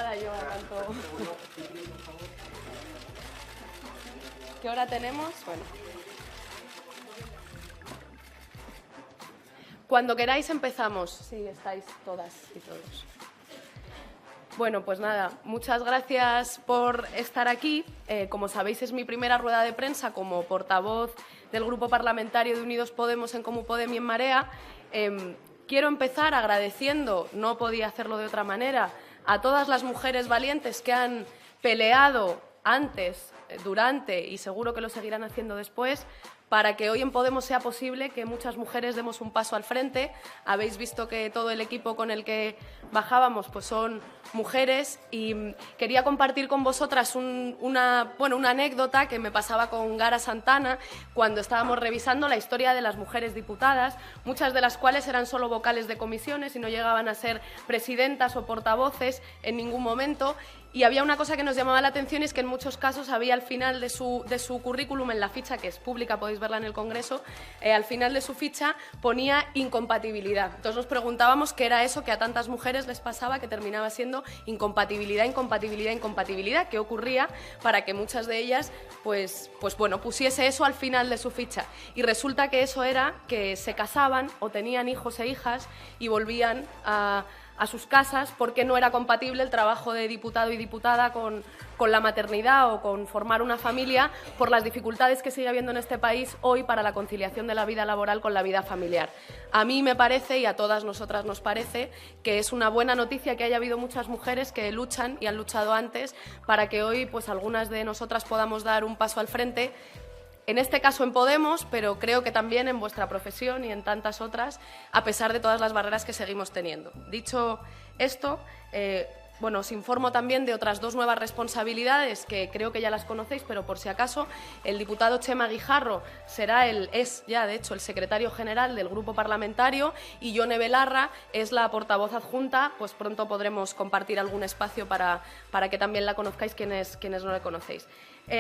nada, yo aguanto. ¿Qué hora tenemos? Bueno. Cuando queráis empezamos. Sí, estáis todas y todos. Bueno, pues nada, muchas gracias por estar aquí. Como sabéis, es mi primera rueda de prensa como portavoz del Grupo Parlamentario de Unidos Podemos en Comú Podem y en Marea. Quiero empezar agradeciendo, no podía hacerlo de otra manera, a todas las mujeres valientes que han peleado antes, durante y seguro que lo seguirán haciendo después, para que hoy en Podemos sea posible que muchas mujeres demos un paso al frente. Habéis visto que todo el equipo con el que bajábamos pues son mujeres y quería compartir con vosotras una anécdota que me pasaba con Gara Santana cuando estábamos revisando la historia de las mujeres diputadas, muchas de las cuales eran solo vocales de comisiones y no llegaban a ser presidentas o portavoces en ningún momento. Y había una cosa que nos llamaba la atención, y es que en muchos casos había al final de su currículum, en la ficha, que es pública, podéis verla en el Congreso, al final de su ficha ponía incompatibilidad. Entonces nos preguntábamos qué era eso que a tantas mujeres les pasaba, que terminaba siendo incompatibilidad, incompatibilidad, incompatibilidad. ¿Qué ocurría para que muchas de ellas pusiese eso al final de su ficha? Y resulta que eso era que se casaban o tenían hijos e hijas y volvían a sus casas porque no era compatible el trabajo de diputado y diputada con la maternidad o con formar una familia, por las dificultades que sigue habiendo en este país hoy para la conciliación de la vida laboral con la vida familiar. A mí me parece, y a todas nosotras nos parece, que es una buena noticia que haya habido muchas mujeres que luchan y han luchado antes para que hoy pues algunas de nosotras podamos dar un paso al frente. En este caso en Podemos, pero creo que también en vuestra profesión y en tantas otras, a pesar de todas las barreras que seguimos teniendo. Dicho esto, os informo también de otras dos nuevas responsabilidades que creo que ya las conocéis, pero por si acaso, el diputado Chema Guijarro es ya, de hecho, el secretario general del Grupo Parlamentario, y Yone Belarra es la portavoz adjunta. Pues pronto podremos compartir algún espacio para que también la conozcáis quienes no la conocéis.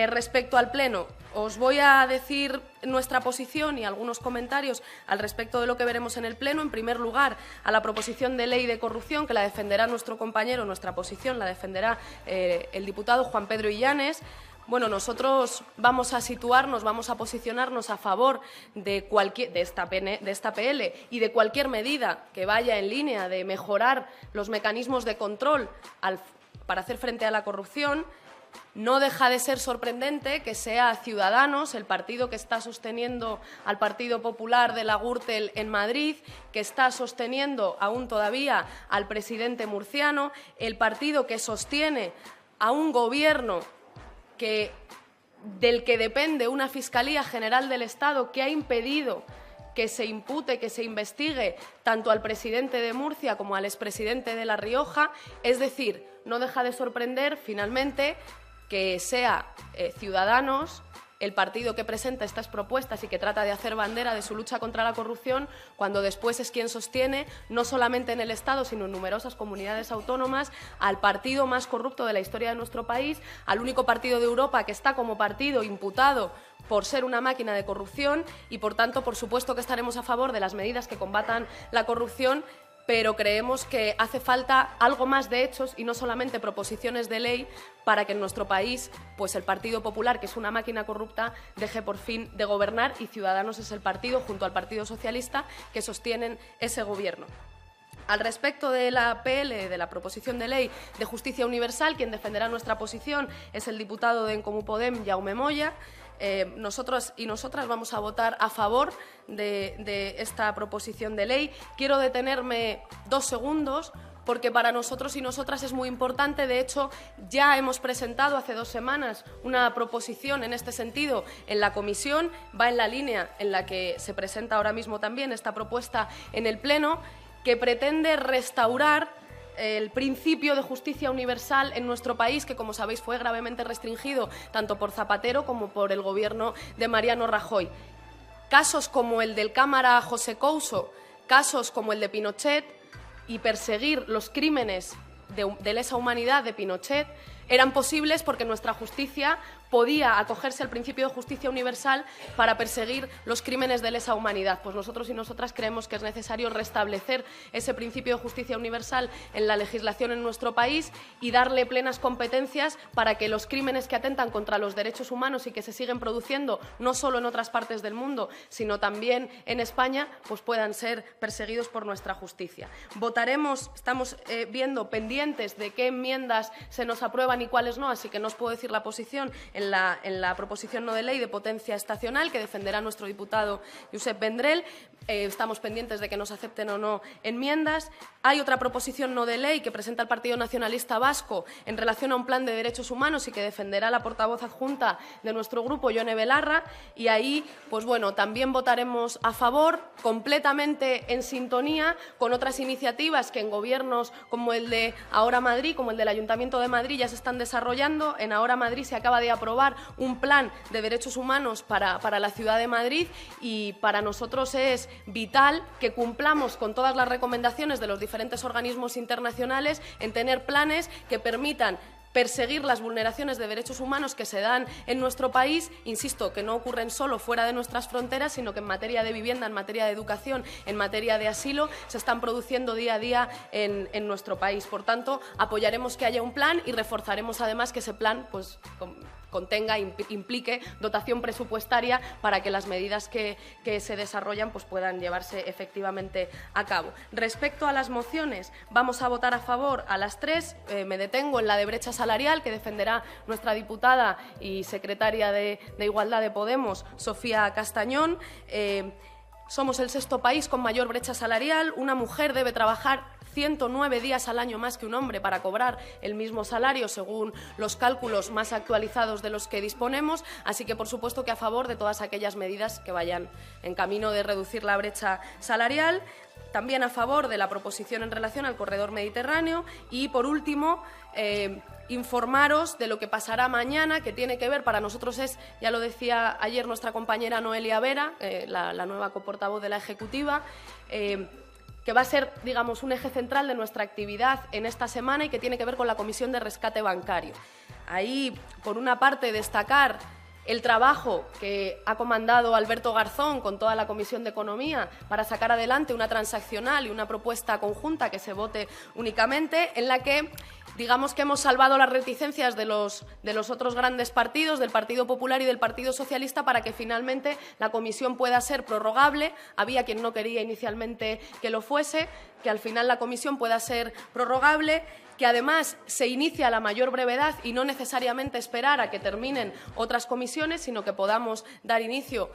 Respecto al Pleno, os voy a decir nuestra posición y algunos comentarios al respecto de lo que veremos en el Pleno. En primer lugar, a la proposición de ley de corrupción, que la defenderá nuestro compañero, nuestra posición la defenderá el diputado Juan Pedro Illanes. Bueno, nosotros vamos a situarnos, vamos a posicionarnos a favor de esta PL y de cualquier medida que vaya en línea de mejorar los mecanismos de control para hacer frente a la corrupción. No deja de ser sorprendente que sea Ciudadanos, el partido que está sosteniendo al Partido Popular de la Gürtel en Madrid, que está sosteniendo aún todavía al presidente murciano, el partido que sostiene a un gobierno del que depende una Fiscalía General del Estado que ha impedido que se impute, que se investigue tanto al presidente de Murcia como al expresidente de La Rioja. Es decir, no deja de sorprender, finalmente, que sea Ciudadanos el partido que presenta estas propuestas y que trata de hacer bandera de su lucha contra la corrupción, cuando después es quien sostiene, no solamente en el Estado, sino en numerosas comunidades autónomas, al partido más corrupto de la historia de nuestro país, al único partido de Europa que está como partido imputado por ser una máquina de corrupción. Y, por tanto, por supuesto que estaremos a favor de las medidas que combatan la corrupción, pero creemos que hace falta algo más de hechos y no solamente proposiciones de ley para que en nuestro país pues el Partido Popular, que es una máquina corrupta, deje por fin de gobernar, y Ciudadanos es el partido, junto al Partido Socialista, que sostienen ese gobierno. Al respecto de la PL, de la proposición de ley de justicia universal, quien defenderá nuestra posición es el diputado de En Comú Podem, Jaume Moya. Nosotros y nosotras vamos a votar a favor de esta proposición de ley. Quiero detenerme 2 segundos porque para nosotros y nosotras es muy importante. De hecho, ya hemos presentado hace 2 semanas una proposición en este sentido en la comisión. Va en la línea en la que se presenta ahora mismo también esta propuesta en el Pleno, que pretende restaurar el principio de justicia universal en nuestro país, que, como sabéis, fue gravemente restringido tanto por Zapatero como por el gobierno de Mariano Rajoy. Casos como el del cámara José Couso, casos como el de Pinochet, y perseguir los crímenes de lesa humanidad de Pinochet eran posibles porque nuestra justicia podía acogerse al principio de justicia universal para perseguir los crímenes de lesa humanidad. Pues nosotros y nosotras creemos que es necesario restablecer ese principio de justicia universal en la legislación en nuestro país y darle plenas competencias para que los crímenes que atentan contra los derechos humanos y que se siguen produciendo no solo en otras partes del mundo, sino también en España, pues puedan ser perseguidos por nuestra justicia. Votaremos, estamos viendo pendientes de qué enmiendas se nos aprueban y cuáles no, así que no os puedo decir la posición en la proposición no de ley de potencia estacional que defenderá nuestro diputado Josep Vendrell. Estamos pendientes de que nos acepten o no enmiendas. Hay otra proposición no de ley que presenta el Partido Nacionalista Vasco en relación a un plan de derechos humanos y que defenderá la portavoz adjunta de nuestro grupo, Yone Belarra, y ahí, pues bueno, también votaremos a favor, completamente en sintonía con otras iniciativas que en gobiernos como el de Ahora Madrid, como el del Ayuntamiento de Madrid, ya se están desarrollando. En Ahora Madrid se acaba de aprobar un plan de derechos humanos para la ciudad de Madrid y para nosotros es vital que cumplamos con todas las recomendaciones de los diferentes organismos internacionales en tener planes que permitan perseguir las vulneraciones de derechos humanos que se dan en nuestro país, insisto, que no ocurren solo fuera de nuestras fronteras, sino que en materia de vivienda, en materia de educación, en materia de asilo, se están produciendo día a día en nuestro país. Por tanto, apoyaremos que haya un plan y reforzaremos además que ese plan pues, contenga, implique dotación presupuestaria para que las medidas que se desarrollan pues, puedan llevarse efectivamente a cabo. Respecto a las mociones, vamos a votar a favor a las tres. Me detengo en la de brecha salarial, que defenderá nuestra diputada y secretaria de Igualdad de Podemos, Sofía Castañón. Somos el sexto país con mayor brecha salarial. Una mujer debe trabajar 109 días al año más que un hombre para cobrar el mismo salario, según los cálculos más actualizados de los que disponemos. Así que, por supuesto, que a favor de todas aquellas medidas que vayan en camino de reducir la brecha salarial. También a favor de la proposición en relación al corredor mediterráneo. Y, por último, informaros de lo que pasará mañana, que tiene que ver, para nosotros es, ya lo decía ayer nuestra compañera Noelia Vera, la nueva coportavoz de la Ejecutiva, que va a ser, digamos, un eje central de nuestra actividad en esta semana y que tiene que ver con la Comisión de Rescate Bancario. Ahí, por una parte, destacar el trabajo que ha comandado Alberto Garzón con toda la Comisión de Economía para sacar adelante una transaccional y una propuesta conjunta que se vote únicamente, en la que digamos que hemos salvado las reticencias de los otros grandes partidos, del Partido Popular y del Partido Socialista, para que finalmente la comisión pueda ser prorrogable. Había quien no quería inicialmente que lo fuese, que al final la comisión pueda ser prorrogable, que además se inicia a la mayor brevedad y no necesariamente esperar a que terminen otras comisiones, sino que podamos dar inicio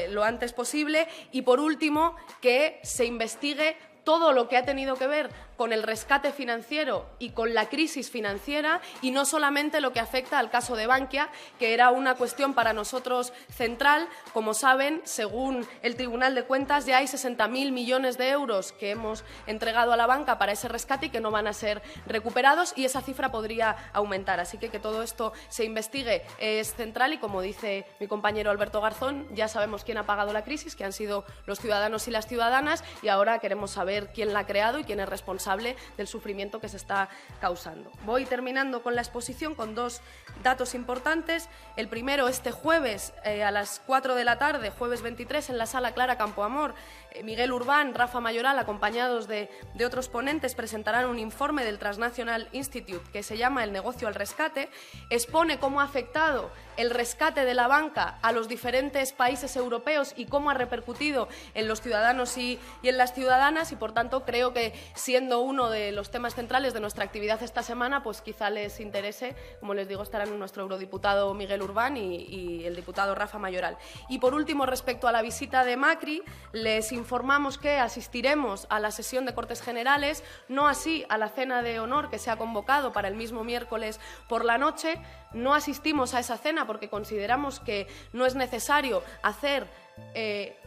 lo antes posible. Y, por último, que se investigue todo lo que ha tenido que ver con el rescate financiero y con la crisis financiera, y no solamente lo que afecta al caso de Bankia, que era una cuestión para nosotros central. Como saben, según el Tribunal de Cuentas, ya hay 60.000 millones de euros que hemos entregado a la banca para ese rescate y que no van a ser recuperados, y esa cifra podría aumentar. Así que todo esto se investigue es central y, como dice mi compañero Alberto Garzón, ya sabemos quién ha pagado la crisis, que han sido los ciudadanos y las ciudadanas, y ahora queremos saber quién la ha creado y quién es responsable del sufrimiento que se está causando. Voy terminando con la exposición con dos datos importantes. El primero, este jueves a las 4 de la tarde, jueves 23, en la Sala Clara Campoamor, Miguel Urbán, Rafa Mayoral, acompañados de otros ponentes, presentarán un informe del Transnational Institute que se llama El negocio al rescate. Expone cómo ha afectado el rescate de la banca a los diferentes países europeos y cómo ha repercutido en los ciudadanos y en las ciudadanas, y por tanto creo que, siendo uno de los temas centrales de nuestra actividad esta semana, pues quizá les interese. Como les digo, estarán nuestro eurodiputado Miguel Urbán y el diputado Rafa Mayoral. Y, por último, respecto a la visita de Macri, les informamos que asistiremos a la sesión de Cortes Generales, no así a la cena de honor que se ha convocado para el mismo miércoles por la noche. No asistimos a esa cena porque consideramos que no es necesario hacer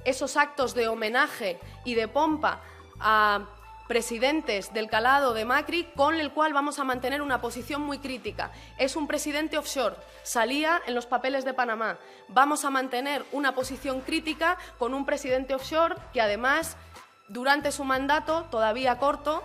esos actos de homenaje y de pompa a presidentes del calado de Macri, con el cual vamos a mantener una posición muy crítica. Es un presidente offshore, salía en los papeles de Panamá. Vamos a mantener una posición crítica con un presidente offshore que, además, durante su mandato, todavía corto,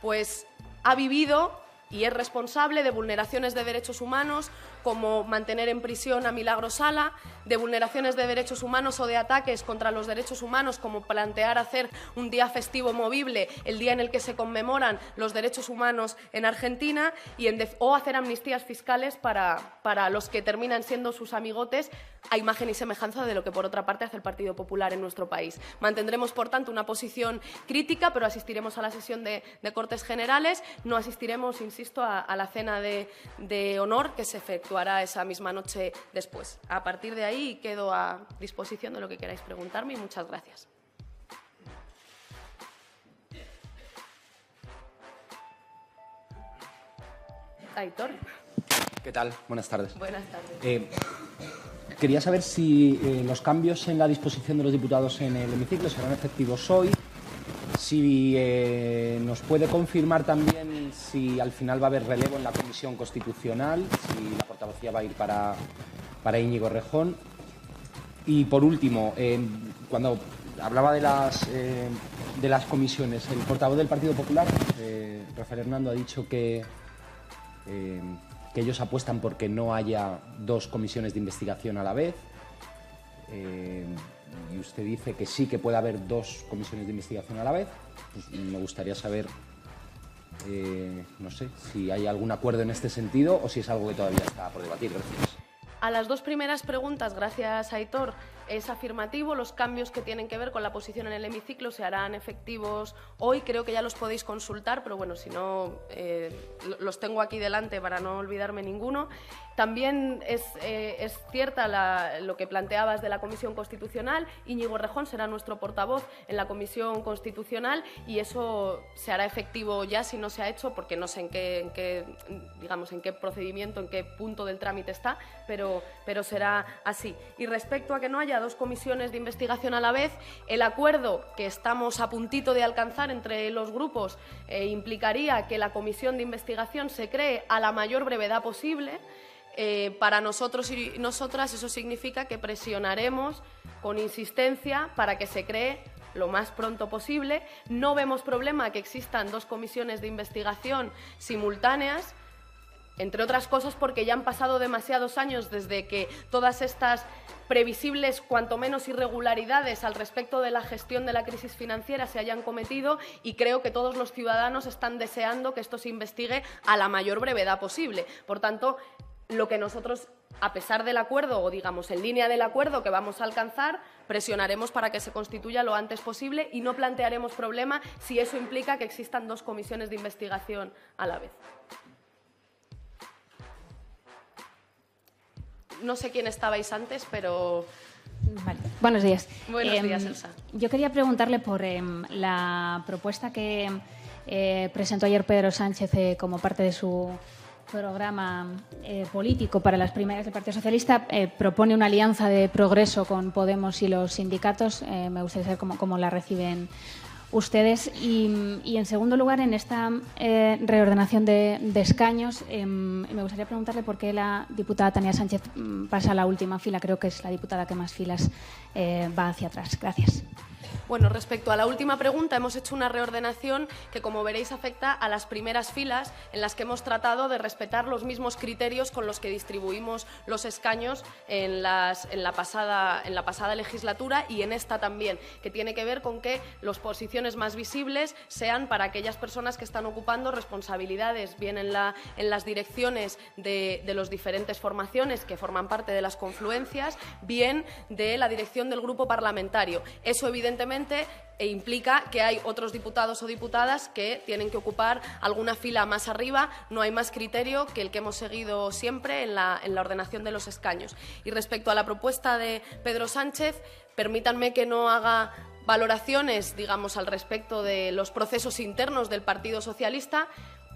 pues ha vivido y es responsable de vulneraciones de derechos humanos, como mantener en prisión a Milagros Sala, de vulneraciones de derechos humanos o de ataques contra los derechos humanos, como plantear hacer un día festivo movible, el día en el que se conmemoran los derechos humanos en Argentina, o hacer amnistías fiscales para los que terminan siendo sus amigotes, a imagen y semejanza de lo que, por otra parte, hace el Partido Popular en nuestro país. Mantendremos, por tanto, una posición crítica, pero asistiremos a la sesión de Cortes Generales, no asistiremos, insisto, a la cena de honor que se efectuará esa misma noche después. A partir de ahí quedo a disposición de lo que queráis preguntarme y muchas gracias. Aitor. ¿Qué tal? Buenas tardes. Buenas tardes. Quería saber si los cambios en la disposición de los diputados en el hemiciclo serán efectivos hoy. Si nos puede confirmar también si al final va a haber relevo en la Comisión Constitucional, si la portavocía va a ir para Íñigo Errejón. Y, por último, cuando hablaba de las comisiones, el portavoz del Partido Popular, Rafael Hernando, ha dicho que ellos apuestan porque no haya dos comisiones de investigación a la vez. Y usted dice que sí que puede haber dos comisiones de investigación a la vez. Pues me gustaría saber, no sé, si hay algún acuerdo en este sentido o si es algo que todavía está por debatir. Gracias. A las dos primeras preguntas, gracias, Aitor, es afirmativo. Los cambios que tienen que ver con la posición en el hemiciclo se harán efectivos hoy. Creo que ya los podéis consultar, pero bueno, si no, los tengo aquí delante para no olvidarme ninguno. También es cierta lo que planteabas de la Comisión Constitucional. Íñigo Errejón será nuestro portavoz en la Comisión Constitucional y eso se hará efectivo ya, si no se ha hecho, porque no sé en qué procedimiento, en qué punto del trámite está, pero será así. Y respecto a que no haya dos comisiones de investigación a la vez, el acuerdo que estamos a puntito de alcanzar entre los grupos implicaría que la comisión de investigación se cree a la mayor brevedad posible. Para nosotros y nosotras eso significa que presionaremos con insistencia para que se cree lo más pronto posible. No vemos problema que existan dos comisiones de investigación simultáneas, entre otras cosas porque ya han pasado demasiados años desde que todas estas previsibles, cuanto menos, irregularidades al respecto de la gestión de la crisis financiera se hayan cometido, y creo que todos los ciudadanos están deseando que esto se investigue a la mayor brevedad posible. Por tanto, lo que nosotros, a pesar del acuerdo, o digamos en línea del acuerdo que vamos a alcanzar, presionaremos para que se constituya lo antes posible y no plantearemos problema si eso implica que existan dos comisiones de investigación a la vez. No sé quién estabais antes, pero... Vale. Buenos días. Buenos días, Elsa. Yo quería preguntarle por la propuesta que presentó ayer Pedro Sánchez como parte de su programa político para las primarias del Partido Socialista. Propone una alianza de progreso con Podemos y los sindicatos. Me gustaría saber cómo la reciben ustedes. Y en segundo lugar, en esta reordenación de escaños, me gustaría preguntarle por qué la diputada Tania Sánchez pasa a la última fila. Creo que es la diputada que más filas va hacia atrás. Gracias. Bueno, respecto a la última pregunta, hemos hecho una reordenación que, como veréis, afecta a las primeras filas, en las que hemos tratado de respetar los mismos criterios con los que distribuimos los escaños en la pasada legislatura y en esta también, que tiene que ver con que las posiciones más visibles sean para aquellas personas que están ocupando responsabilidades, bien en las direcciones de las diferentes formaciones que forman parte de las confluencias, bien de la dirección del grupo parlamentario. Eso, evidentemente, implica que hay otros diputados o diputadas que tienen que ocupar alguna fila más arriba. No hay más criterio que el que hemos seguido siempre en la ordenación de los escaños. Y respecto a la propuesta de Pedro Sánchez, permítanme que no haga valoraciones, digamos, al respecto de los procesos internos del Partido Socialista.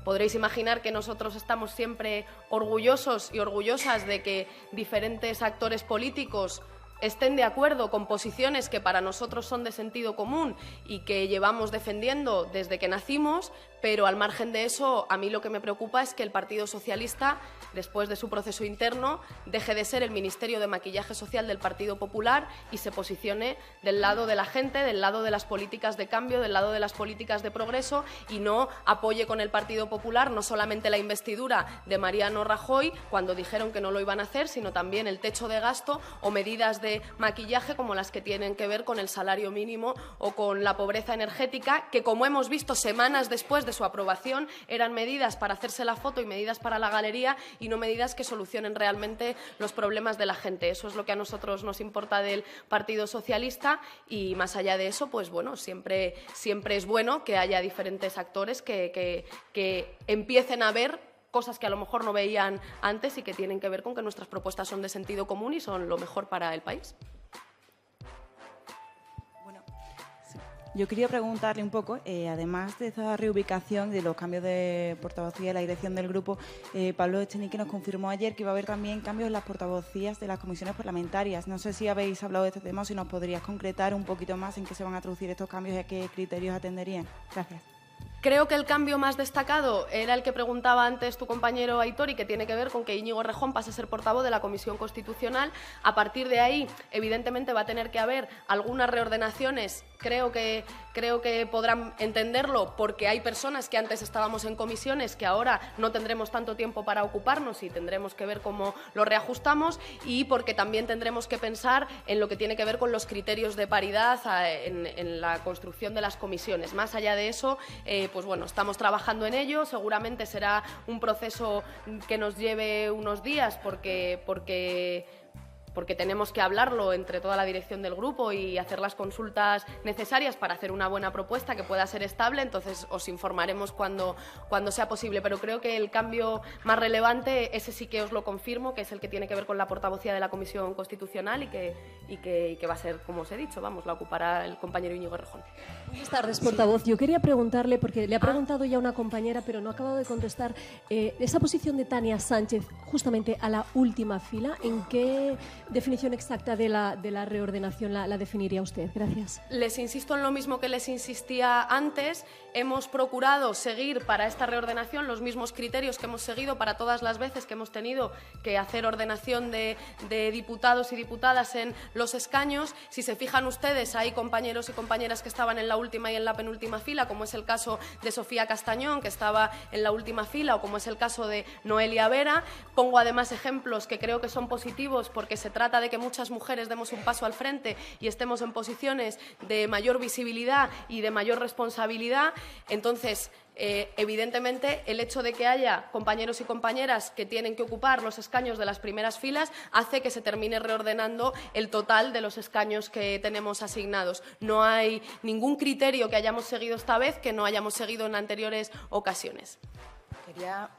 Podréis imaginar que nosotros estamos siempre orgullosos y orgullosas de que diferentes actores políticos estén de acuerdo con posiciones que para nosotros son de sentido común y que llevamos defendiendo desde que nacimos, Pero al margen de eso, a mí lo que me preocupa es que el Partido Socialista, después de su proceso interno, deje de ser el Ministerio de Maquillaje Social del Partido Popular y se posicione del lado de la gente, del lado de las políticas de cambio, del lado de las políticas de progreso, y no apoye con el Partido Popular no solamente la investidura de Mariano Rajoy, cuando dijeron que no lo iban a hacer, sino también el techo de gasto o medidas de maquillaje como las que tienen que ver con el salario mínimo o con la pobreza energética, que, como hemos visto semanas después de su aprobación, eran medidas para hacerse la foto y medidas para la galería y no medidas que solucionen realmente los problemas de la gente. Eso es lo que a nosotros nos importa del Partido Socialista, y más allá de eso, pues bueno, siempre es bueno que haya diferentes actores que empiecen a ver cosas que a lo mejor no veían antes y que tienen que ver con que nuestras propuestas son de sentido común y son lo mejor para el país. Yo quería preguntarle un poco, además de esta reubicación, de los cambios de portavocía y la dirección del grupo, Pablo Echenique nos confirmó ayer que iba a haber también cambios en las portavocías de las comisiones parlamentarias. No sé si habéis hablado de este tema o si nos podrías concretar un poquito más en qué se van a traducir estos cambios y a qué criterios atenderían. Gracias. Creo que el cambio más destacado era el que preguntaba antes tu compañero Aitor, y que tiene que ver con que Íñigo Errejón pase a ser portavoz de la Comisión Constitucional. A partir de ahí, evidentemente, va a tener que haber algunas reordenaciones. Creo que podrán entenderlo, porque hay personas que antes estábamos en comisiones que ahora no tendremos tanto tiempo para ocuparnos y tendremos que ver cómo lo reajustamos, y porque también tendremos que pensar en lo que tiene que ver con los criterios de paridad en la construcción de las comisiones. Más allá de eso, pues bueno, estamos trabajando en ello. Seguramente será un proceso que nos lleve unos días porque tenemos que hablarlo entre toda la dirección del grupo y hacer las consultas necesarias para hacer una buena propuesta que pueda ser estable. Entonces os informaremos cuando sea posible, pero creo que el cambio más relevante, ese sí que os lo confirmo, que es el que tiene que ver con la portavocía de la Comisión Constitucional y que va a ser, como os he dicho, la ocupará el compañero Íñigo Errejón. Buenas tardes, portavoz. Yo quería preguntarle, porque le ha preguntado ya una compañera, pero no ha acabado de contestar, esa posición de Tania Sánchez justamente a la última fila, ¿en qué definición exacta de la reordenación la definiría usted? Gracias. Les insisto en lo mismo que les insistía antes. Hemos procurado seguir para esta reordenación los mismos criterios que hemos seguido para todas las veces que hemos tenido que hacer ordenación de diputados y diputadas en los escaños. Si se fijan ustedes, hay compañeros y compañeras que estaban en la última y en la penúltima fila, como es el caso de Sofía Castañón, que estaba en la última fila, o como es el caso de Noelia Vera. Pongo además ejemplos que creo que son positivos, porque se trata de que muchas mujeres demos un paso al frente y estemos en posiciones de mayor visibilidad y de mayor responsabilidad. Entonces, evidentemente, el hecho de que haya compañeros y compañeras que tienen que ocupar los escaños de las primeras filas hace que se termine reordenando el total de los escaños que tenemos asignados. No hay ningún criterio que hayamos seguido esta vez que no hayamos seguido en anteriores ocasiones.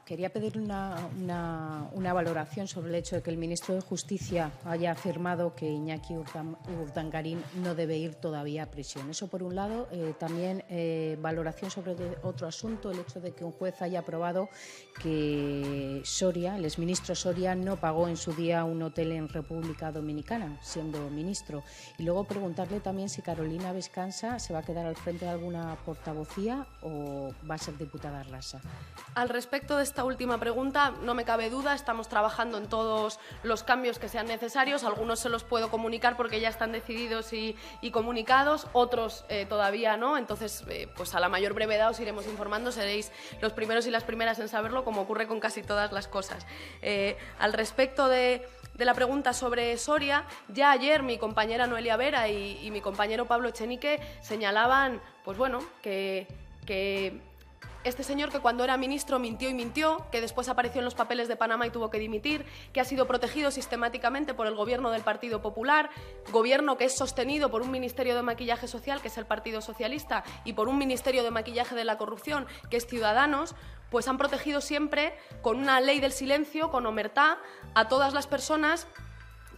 Quería pedir una valoración sobre el hecho de que el ministro de Justicia haya afirmado que Iñaki Urdangarín no debe ir todavía a prisión. Eso por un lado. También valoración sobre otro asunto, el hecho de que un juez haya aprobado que Soria, el exministro Soria, no pagó en su día un hotel en República Dominicana, siendo ministro. Y luego preguntarle también si Carolina Vescanza se va a quedar al frente de alguna portavocía o va a ser diputada rasa. Al respecto de esta última pregunta, no me cabe duda, estamos trabajando en todos los cambios que sean necesarios. Algunos se los puedo comunicar porque ya están decididos y comunicados, otros todavía no. Entonces, pues a la mayor brevedad os iremos informando, seréis los primeros y las primeras en saberlo, como ocurre con casi todas las cosas. Al respecto de la pregunta sobre Soria, ya ayer mi compañera Noelia Vera y mi compañero Pablo Echenique señalaban, pues bueno, que este señor, que cuando era ministro mintió y mintió, que después apareció en los papeles de Panamá y tuvo que dimitir, que ha sido protegido sistemáticamente por el gobierno del Partido Popular, gobierno que es sostenido por un ministerio de maquillaje social, que es el Partido Socialista, y por un ministerio de maquillaje de la corrupción, que es Ciudadanos, pues han protegido siempre con una ley del silencio, con omertá, a todas las personas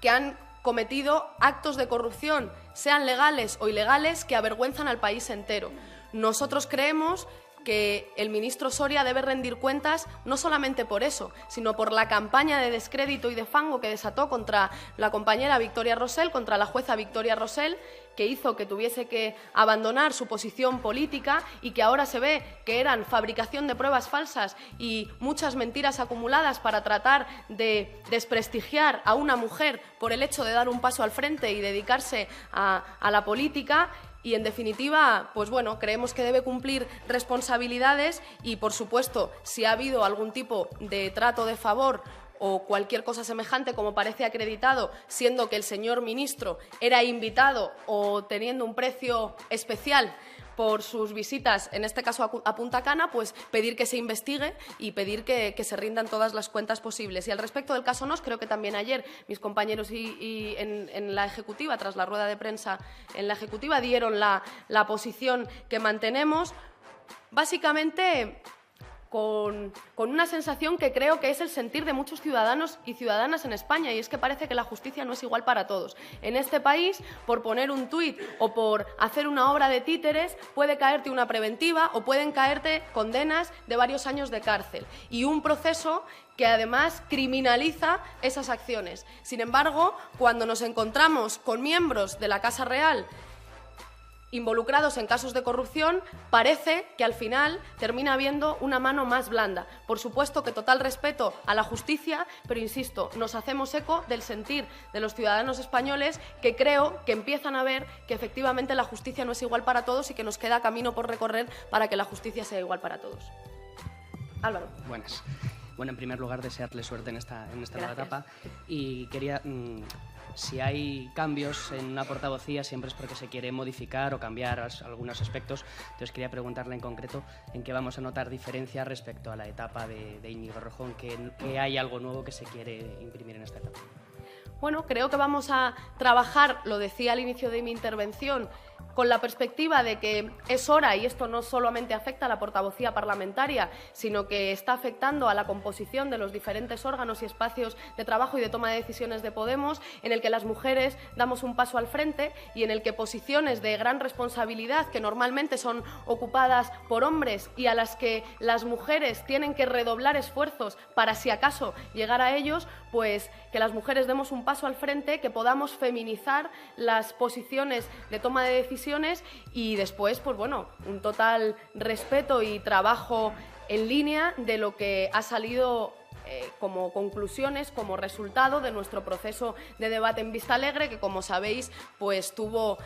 que han cometido actos de corrupción, sean legales o ilegales, que avergüenzan al país entero. Nosotros creemos que el ministro Soria debe rendir cuentas no solamente por eso, sino por la campaña de descrédito y de fango que desató contra la compañera Victoria Rosell, contra la jueza Victoria Rosell, que hizo que tuviese que abandonar su posición política y que ahora se ve que eran fabricación de pruebas falsas y muchas mentiras acumuladas para tratar de desprestigiar a una mujer por el hecho de dar un paso al frente y dedicarse a la política. Y, en definitiva, pues bueno, creemos que debe cumplir responsabilidades y, por supuesto, si ha habido algún tipo de trato de favor o cualquier cosa semejante, como parece acreditado, siendo que el señor ministro era invitado o teniendo un precio especial por sus visitas, en este caso a Punta Cana, pues pedir que se investigue y pedir que se rindan todas las cuentas posibles. Y al respecto del caso Nos, creo que también ayer mis compañeros y en la Ejecutiva, tras la rueda de prensa en la Ejecutiva, dieron la posición que mantenemos, básicamente con una sensación que creo que es el sentir de muchos ciudadanos y ciudadanas en España, y es que parece que la justicia no es igual para todos. En este país, por poner un tuit o por hacer una obra de títeres, puede caerte una preventiva o pueden caerte condenas de varios años de cárcel y un proceso que además criminaliza esas acciones. Sin embargo, cuando nos encontramos con miembros de la Casa Real involucrados en casos de corrupción, parece que al final termina habiendo una mano más blanda. Por supuesto que total respeto a la justicia, pero insisto, nos hacemos eco del sentir de los ciudadanos españoles que creo que empiezan a ver que efectivamente la justicia no es igual para todos y que nos queda camino por recorrer para que la justicia sea igual para todos. Álvaro. Buenas. Bueno, en primer lugar, desearle suerte en esta nueva etapa y quería... Si hay cambios en una portavocía siempre es porque se quiere modificar o cambiar algunos aspectos. Entonces quería preguntarle en concreto en qué vamos a notar diferencia respecto a la etapa de Íñigo Errejón, que hay algo nuevo que se quiere imprimir en esta etapa. Bueno, creo que vamos a trabajar, lo decía al inicio de mi intervención, con la perspectiva de que es hora, y esto no solamente afecta a la portavocía parlamentaria, sino que está afectando a la composición de los diferentes órganos y espacios de trabajo y de toma de decisiones de Podemos, en el que las mujeres damos un paso al frente y en el que posiciones de gran responsabilidad, que normalmente son ocupadas por hombres y a las que las mujeres tienen que redoblar esfuerzos para, si acaso, llegar a ellos, pues que las mujeres demos un paso al frente, que podamos feminizar las posiciones de toma de decisiones y después, pues bueno, un total respeto y trabajo en línea de lo que ha salido como conclusiones, como resultado de nuestro proceso de debate en Vistalegre, que, como sabéis, pues tuvo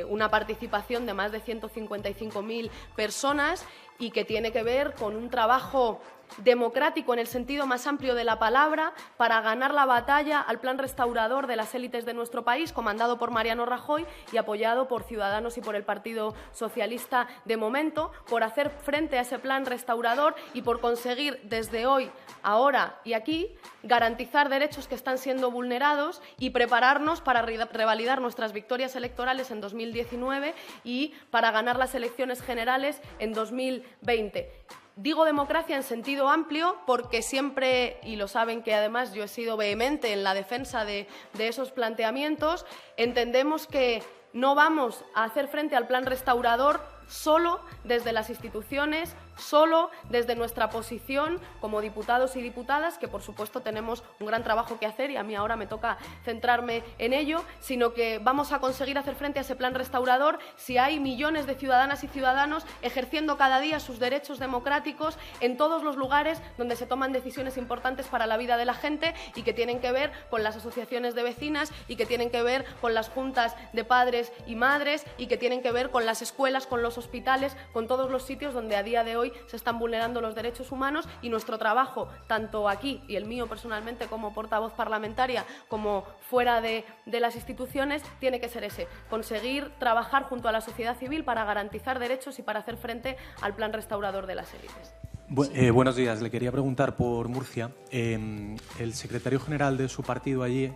una participación de más de 155.000 personas y que tiene que ver con un trabajo democrático en el sentido más amplio de la palabra para ganar la batalla al plan restaurador de las élites de nuestro país, comandado por Mariano Rajoy y apoyado por Ciudadanos y por el Partido Socialista de momento, por hacer frente a ese plan restaurador y por conseguir desde hoy, ahora y aquí, garantizar derechos que están siendo vulnerados y prepararnos para revalidar nuestras victorias electorales en 2019 y para ganar las elecciones generales en 2020. Digo democracia en sentido amplio porque siempre, y lo saben que además yo he sido vehemente en la defensa de esos planteamientos, entendemos que no vamos a hacer frente al plan restaurador solo desde las instituciones, solo desde nuestra posición como diputados y diputadas, que por supuesto tenemos un gran trabajo que hacer y a mí ahora me toca centrarme en ello, sino que vamos a conseguir hacer frente a ese plan restaurador si hay millones de ciudadanas y ciudadanos ejerciendo cada día sus derechos democráticos en todos los lugares donde se toman decisiones importantes para la vida de la gente y que tienen que ver con las asociaciones de vecinas y que tienen que ver con las juntas de padres y madres y que tienen que ver con las escuelas, con los hospitales, con todos los sitios donde a día de hoy se están vulnerando los derechos humanos, y nuestro trabajo, tanto aquí y el mío personalmente como portavoz parlamentaria, como fuera de las instituciones, tiene que ser ese: conseguir trabajar junto a la sociedad civil para garantizar derechos y para hacer frente al plan restaurador de las élites. Buenos días. Le quería preguntar por Murcia. El secretario general de su partido allí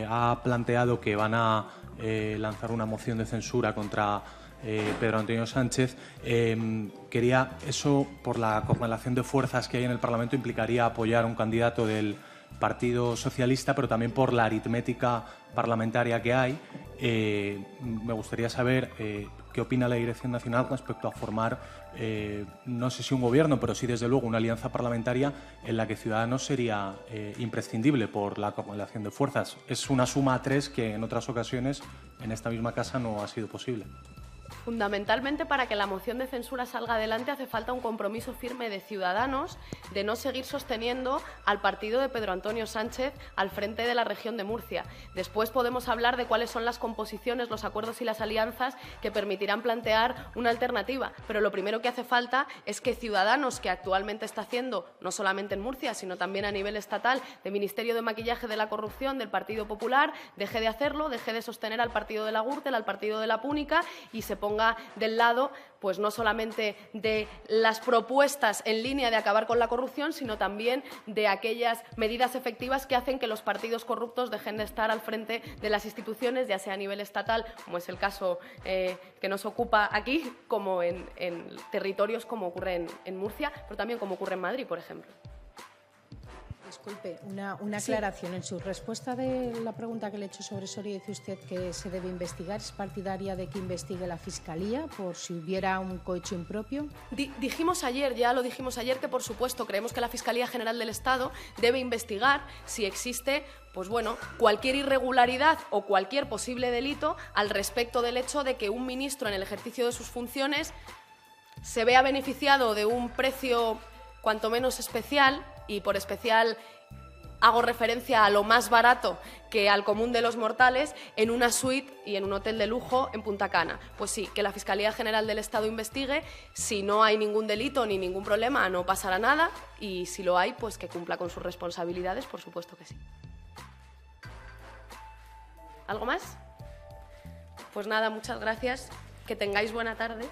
ha planteado que van a lanzar una moción de censura contra Pedro Antonio Sánchez. Eso, por la correlación de fuerzas que hay en el Parlamento, implicaría apoyar a un candidato del Partido Socialista, pero también por la aritmética parlamentaria que hay. Me gustaría saber qué opina la Dirección Nacional respecto a formar, no sé si un gobierno, pero sí desde luego una alianza parlamentaria en la que Ciudadanos sería imprescindible por la acumulación de fuerzas. Es una suma a 3 que en otras ocasiones en esta misma casa no ha sido posible. Fundamentalmente, para que la moción de censura salga adelante hace falta un compromiso firme de Ciudadanos de no seguir sosteniendo al partido de Pedro Antonio Sánchez al frente de la región de Murcia. Después podemos hablar de cuáles son las composiciones, los acuerdos y las alianzas que permitirán plantear una alternativa, pero lo primero que hace falta es que Ciudadanos, que actualmente está haciendo, no solamente en Murcia, sino también a nivel estatal, de Ministerio de Maquillaje de la Corrupción del Partido Popular, deje de hacerlo, deje de sostener al partido de la Gürtel, al partido de la Púnica y se ponga del lado, pues no solamente de las propuestas en línea de acabar con la corrupción, sino también de aquellas medidas efectivas que hacen que los partidos corruptos dejen de estar al frente de las instituciones, ya sea a nivel estatal, como es el caso que nos ocupa aquí, como en territorios como ocurre en Murcia, pero también como ocurre en Madrid, por ejemplo. Disculpe, una aclaración. En su respuesta de la pregunta que le he hecho sobre Soria, dice usted que se debe investigar. ¿Es partidaria de que investigue la Fiscalía por si hubiera un cohecho impropio? Dijimos ayer, ya lo dijimos ayer, que por supuesto creemos que la Fiscalía General del Estado debe investigar si existe, pues bueno, cualquier irregularidad o cualquier posible delito al respecto del hecho de que un ministro en el ejercicio de sus funciones se vea beneficiado de un precio cuanto menos especial, y por especial hago referencia a lo más barato que al común de los mortales, en una suite y en un hotel de lujo en Punta Cana. Pues sí, que la Fiscalía General del Estado investigue. Si no hay ningún delito ni ningún problema, no pasará nada, y si lo hay, pues que cumpla con sus responsabilidades, por supuesto que sí. ¿Algo más? Pues nada, muchas gracias, que tengáis buena tarde.